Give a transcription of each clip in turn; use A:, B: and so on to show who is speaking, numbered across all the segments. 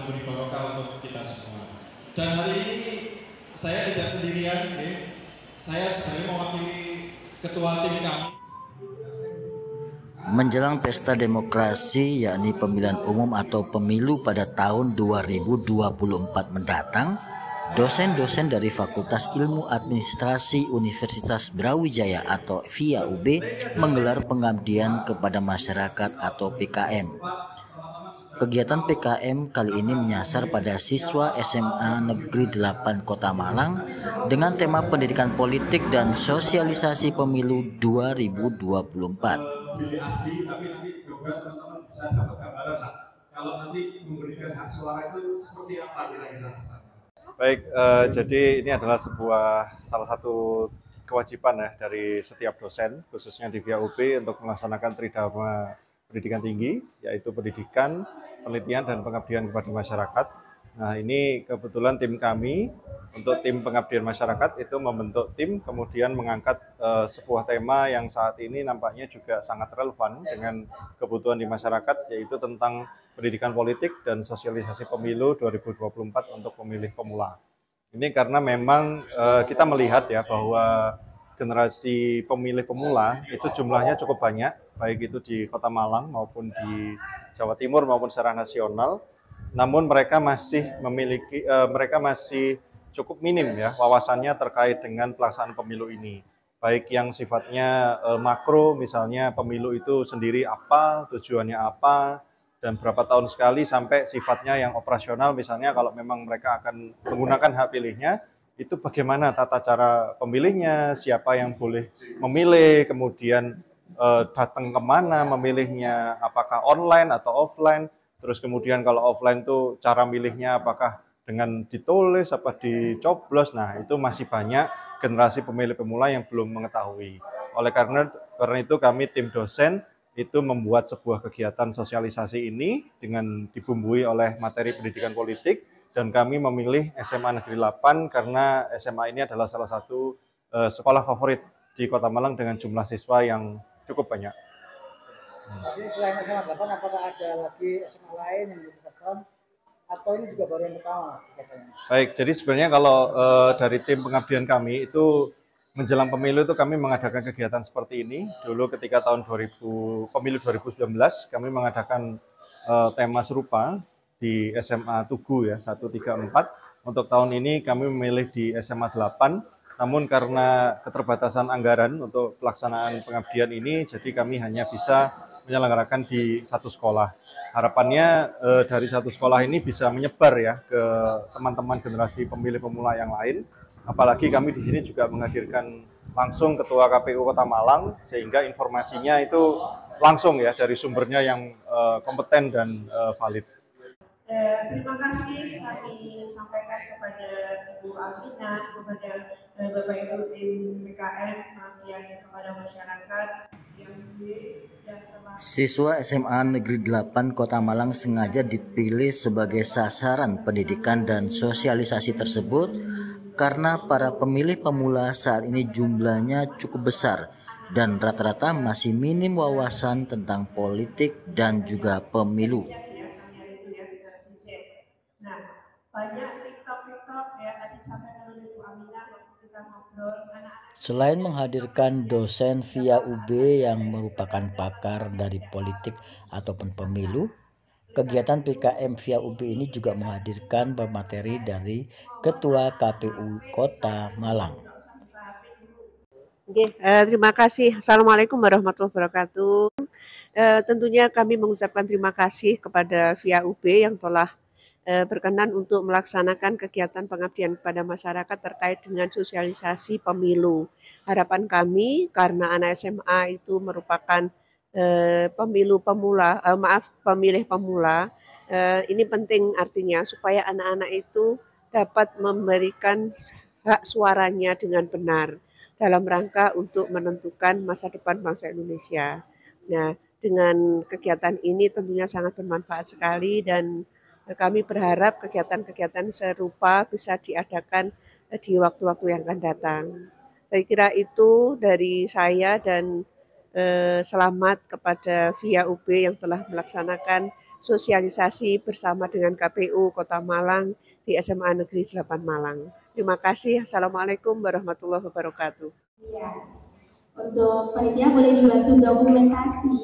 A: memberi barokah untuk kita semua. Dan hari ini saya tidak sendirian, saya sebenarnya mewakili ketua tim kami.
B: Menjelang pesta demokrasi yakni pemilihan umum atau pemilu pada tahun 2024 mendatang, dosen-dosen dari Fakultas Ilmu Administrasi Universitas Brawijaya atau FIAUB menggelar pengabdian kepada masyarakat atau PKM. Kegiatan PKM kali ini menyasar pada siswa SMA Negeri 8 Kota Malang dengan tema pendidikan politik dan sosialisasi pemilu 2024.
A: Asli, tapi nanti juga teman-teman bisa dapat gambaran lah kalau nanti memberikan hak suara itu seperti apa kira-kira rasanya.
C: Baik, jadi ini adalah salah satu kewajiban ya dari setiap dosen, khususnya di FIAUB untuk melaksanakan tridharma pendidikan tinggi, yaitu pendidikan, penelitian, dan pengabdian kepada masyarakat. Nah, ini kebetulan tim kami untuk tim pengabdian masyarakat itu membentuk tim, kemudian mengangkat sebuah tema yang saat ini nampaknya juga sangat relevan dengan kebutuhan di masyarakat, yaitu tentang pendidikan politik dan sosialisasi pemilu 2024 untuk pemilih pemula. Ini karena memang kita melihat ya bahwa generasi pemilih pemula itu jumlahnya cukup banyak, baik itu di Kota Malang maupun di Jawa Timur maupun secara nasional. Namun mereka masih cukup minim ya wawasannya terkait dengan pelaksanaan pemilu ini. Baik yang sifatnya makro, misalnya pemilu itu sendiri apa, tujuannya apa, dan berapa tahun sekali, sampai sifatnya yang operasional, misalnya kalau memang mereka akan menggunakan hak pilihnya, itu bagaimana tata cara pemilihnya, siapa yang boleh memilih, kemudian datang kemana memilihnya, apakah online atau offline, terus kemudian kalau offline tuh cara milihnya apakah dengan ditulis, apa dicoblos. Nah, itu masih banyak generasi pemilih pemula yang belum mengetahui. Oleh karena itu kami tim dosen itu membuat sebuah kegiatan sosialisasi ini dengan dibumbui oleh materi pendidikan politik, dan kami memilih SMA Negeri 8 karena SMA ini adalah salah satu sekolah favorit di Kota Malang dengan jumlah siswa yang cukup banyak.
D: Jadi selain SMA 8, apakah ada lagi SMA lain yang menjadi sasaran atau ini juga baru yang pertama katanya?
C: Baik, jadi sebenarnya kalau dari tim pengabdian kami itu menjelang pemilu itu kami mengadakan kegiatan seperti ini. Dulu ketika tahun pemilu 2019 kami mengadakan tema serupa di SMA Tugu ya 134. Untuk tahun ini kami memilih di SMA 8. Namun karena keterbatasan anggaran untuk pelaksanaan pengabdian ini, jadi kami hanya bisa menyelenggarakan di satu sekolah. Harapannya dari satu sekolah ini bisa menyebar ya ke teman-teman generasi pemilih pemula yang lain. Apalagi kami di sini juga menghadirkan langsung Ketua KPU Kota Malang, sehingga informasinya itu langsung ya dari sumbernya yang kompeten dan valid.
E: Terima kasih kami sampaikan kepada Ibu Alvina, kepada Bapak Ibu tim PKM, pengabdian kepada masyarakat yang
B: Siswa SMA Negeri 8 Kota Malang sengaja dipilih sebagai sasaran pendidikan dan sosialisasi tersebut karena para pemilih pemula saat ini jumlahnya cukup besar dan rata-rata masih minim wawasan tentang politik dan juga pemilu.
E: Nah, banyak TikTok ya tadi sampai oleh Bu Aminah waktu kita ngobrol anak-anak.
B: Selain menghadirkan dosen FIAUB yang merupakan pakar dari politik ataupun pemilu, kegiatan PKM FIAUB ini juga menghadirkan pemateri dari Ketua KPU Kota Malang.
E: Terima kasih. Assalamualaikum warahmatullahi wabarakatuh. Tentunya kami mengucapkan terima kasih kepada FIAUB yang telah berkenan untuk melaksanakan kegiatan pengabdian kepada masyarakat terkait dengan sosialisasi pemilu. Harapan kami karena anak SMA itu merupakan pemilih pemula, ini penting artinya supaya anak-anak itu dapat memberikan hak suaranya dengan benar dalam rangka untuk menentukan masa depan bangsa Indonesia. Nah, dengan kegiatan ini tentunya sangat bermanfaat sekali dan kami berharap kegiatan-kegiatan serupa bisa diadakan di waktu-waktu yang akan datang. Saya kira itu dari saya dan selamat kepada FIAUB yang telah melaksanakan sosialisasi bersama dengan KPU Kota Malang di SMA Negeri 8 Malang. Terima kasih. Assalamualaikum warahmatullahi wabarakatuh.
F: Ya, untuk panitia boleh dibantu dokumentasi.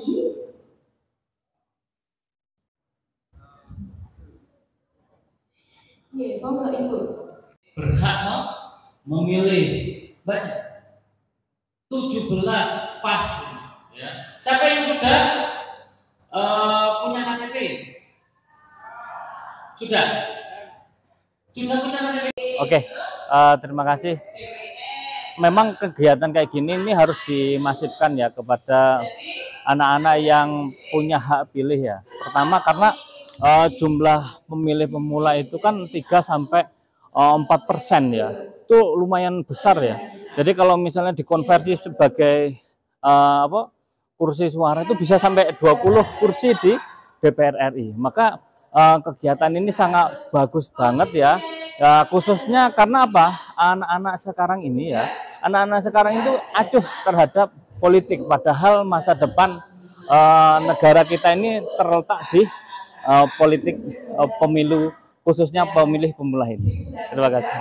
F: Ya, monggo Ibu.
G: Berhak memilih banyak 17 pas ya. Siapa yang sudah punya KTP? Sudah punya KTP.
H: Oke, terima kasih. Memang kegiatan kayak gini ini harus dimasifkan ya kepada anak-anak yang punya hak pilih ya. Pertama karena jumlah pemilih pemula itu kan 3-4% ya. Itu lumayan besar ya. Jadi kalau misalnya dikonversi sebagai kursi suara itu bisa sampai 20 kursi di DPR RI. Maka kegiatan ini sangat bagus banget ya. Ya, khususnya karena apa? Anak-anak sekarang ini ya, anak-anak sekarang itu acuh terhadap politik. Padahal masa depan negara kita ini terletak di politik pemilu, khususnya pemilih pemula ini. Terima kasih.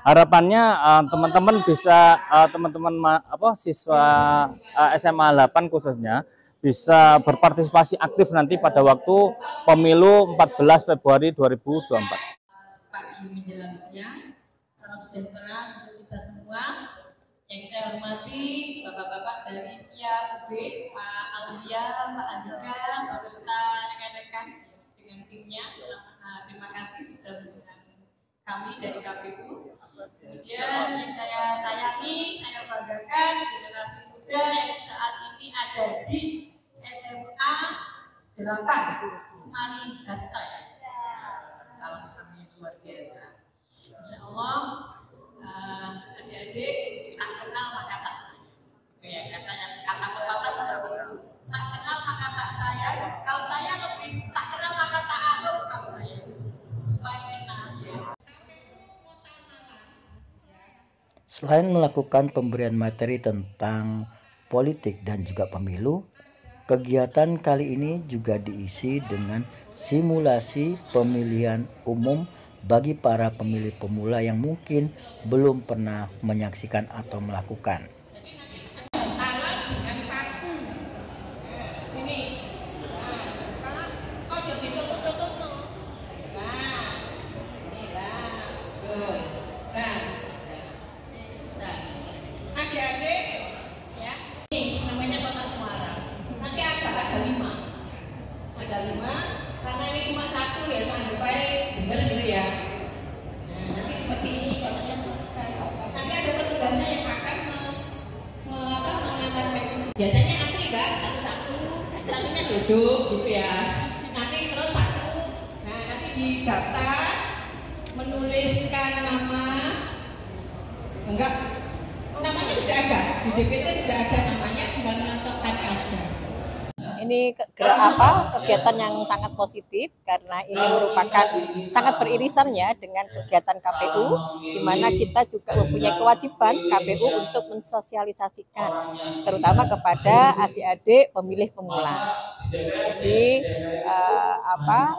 H: Harapannya teman-teman bisa siswa SMA 8 khususnya bisa berpartisipasi aktif nanti pada waktu pemilu 14 Februari 2024.
I: Pagi menjelang siang, salam sejahtera untuk kita semua. Yang saya hormati Bapak-Bapak dari VIA UB, Pak Aulia, Pak Andika, beserta rekan-rekan dengan timnya. Terima kasih sudah mengundang kami dari KPU. Kemudian yang saya sayangi, saya banggakan generasi muda yang saat ini ada di SMA 8 Semani Hasta ya. Salam sami luar biasa. Insya Allah adik-adik tak kenal maka tak sayang. Ya, kata bapak seperti itu. Tak kenal maka tak sayang. Kalau saya lebih tak kenal maka tak anut kalau saya. Supaya kenal ya.
B: Selain melakukan pemberian materi tentang politik dan juga pemilu, kegiatan kali ini juga diisi dengan simulasi pemilihan umum bagi para pemilih pemula yang mungkin belum pernah menyaksikan atau melakukan.
I: Karena ini cuma satu ya, sampai benar gitu ya. Nah, nanti seperti ini kotaknya. Nanti ada petugasnya yang akan mengantarkan. Biasanya antri kan, satu-satu, satunya duduk gitu ya. Nanti terus satu. Nah, nanti didaftar, menuliskan nama. Enggak, namanya sudah ada di DPT, sudah ada namanya, tinggal menentukan aja.
J: Ini kegiatan yang sangat positif karena ini merupakan sangat beririsan ya dengan kegiatan KPU, di mana kita juga mempunyai kewajiban KPU untuk mensosialisasikan terutama kepada adik-adik pemilih pemula. Jadi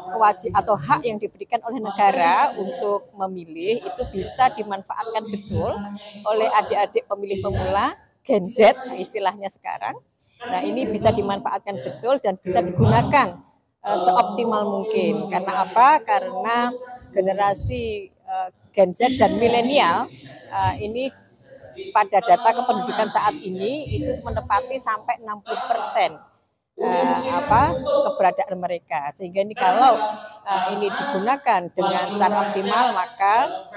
J: kewajiban atau hak yang diberikan oleh negara untuk memilih itu bisa dimanfaatkan betul oleh adik-adik pemilih pemula Gen Z istilahnya sekarang. Nah, ini bisa dimanfaatkan betul dan bisa digunakan seoptimal mungkin. Karena apa? Karena generasi Gen Z dan milenial ini pada data kependudukan saat ini itu menepati sampai 60% keberadaan mereka. Sehingga ini kalau ini digunakan dengan secara optimal, maka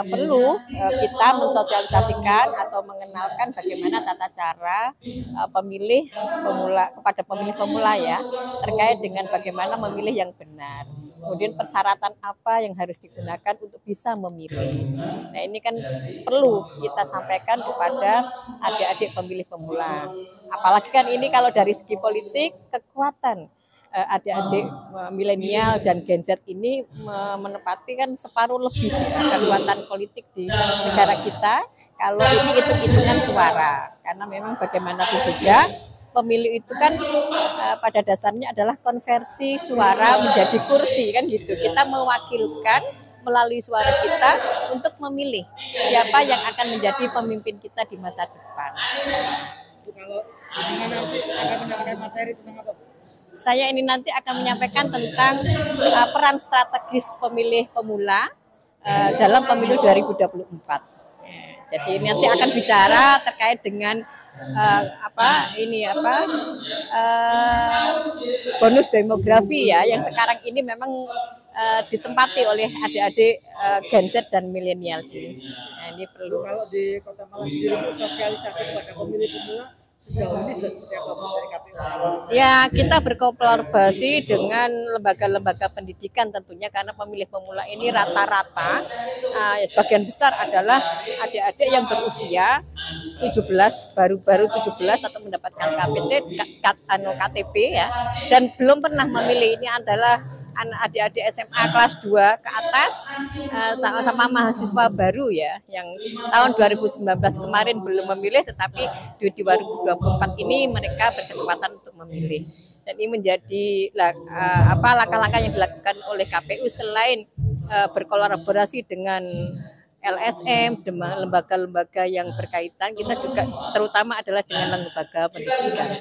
J: perlu kita mensosialisasikan atau mengenalkan bagaimana tata cara pemilih pemula kepada pemilih pemula ya, terkait dengan bagaimana memilih yang benar. Kemudian persyaratan apa yang harus digunakan untuk bisa memilih. Nah, ini kan perlu kita sampaikan kepada adik-adik pemilih pemula. Apalagi kan ini kalau dari segi politik, kekuatan adik-adik milenial dan Gen Z ini menepati kan separuh lebih kekuatan politik di negara kita kalau ini hitung-hitungan suara. Karena memang bagaimanapun juga pemilu itu kan pada dasarnya adalah konversi suara menjadi kursi kan gitu. Kita mewakilkan melalui suara kita untuk memilih siapa yang akan menjadi pemimpin kita di masa depan.
D: Kalau nanti akan menyampaikan materi tentang apa?
J: Saya ini nanti akan menyampaikan tentang peran strategis pemilih pemula dalam pemilu 2024. Jadi nanti akan bicara terkait dengan bonus demografi ya, yang sekarang ini memang ditempati oleh adik-adik Gen Z dan milenial ini. Nah, ini perlu.
D: Kalau di Kota Malang sendiri sosialisasi kepada pemilih pemula sejauh ini sudah seperti apa dari KPU?
J: Ya, kita berkolaborasi dengan lembaga-lembaga pendidikan tentunya, karena pemilih pemula ini rata-rata sebagian besar adalah adik-adik yang berusia 17, baru-baru 17 atau mendapatkan KTP ya, dan belum pernah memilih. Ini adalah adik-adik SMA kelas 2 ke atas, sama-sama mahasiswa baru ya, yang tahun 2019 kemarin belum memilih, tetapi di 2024 ini mereka berkesempatan untuk memilih. Dan ini menjadi langkah-langkah yang dilakukan oleh KPU selain berkolaborasi dengan LSM, dengan lembaga-lembaga yang berkaitan, kita juga terutama adalah dengan lembaga pendidikan.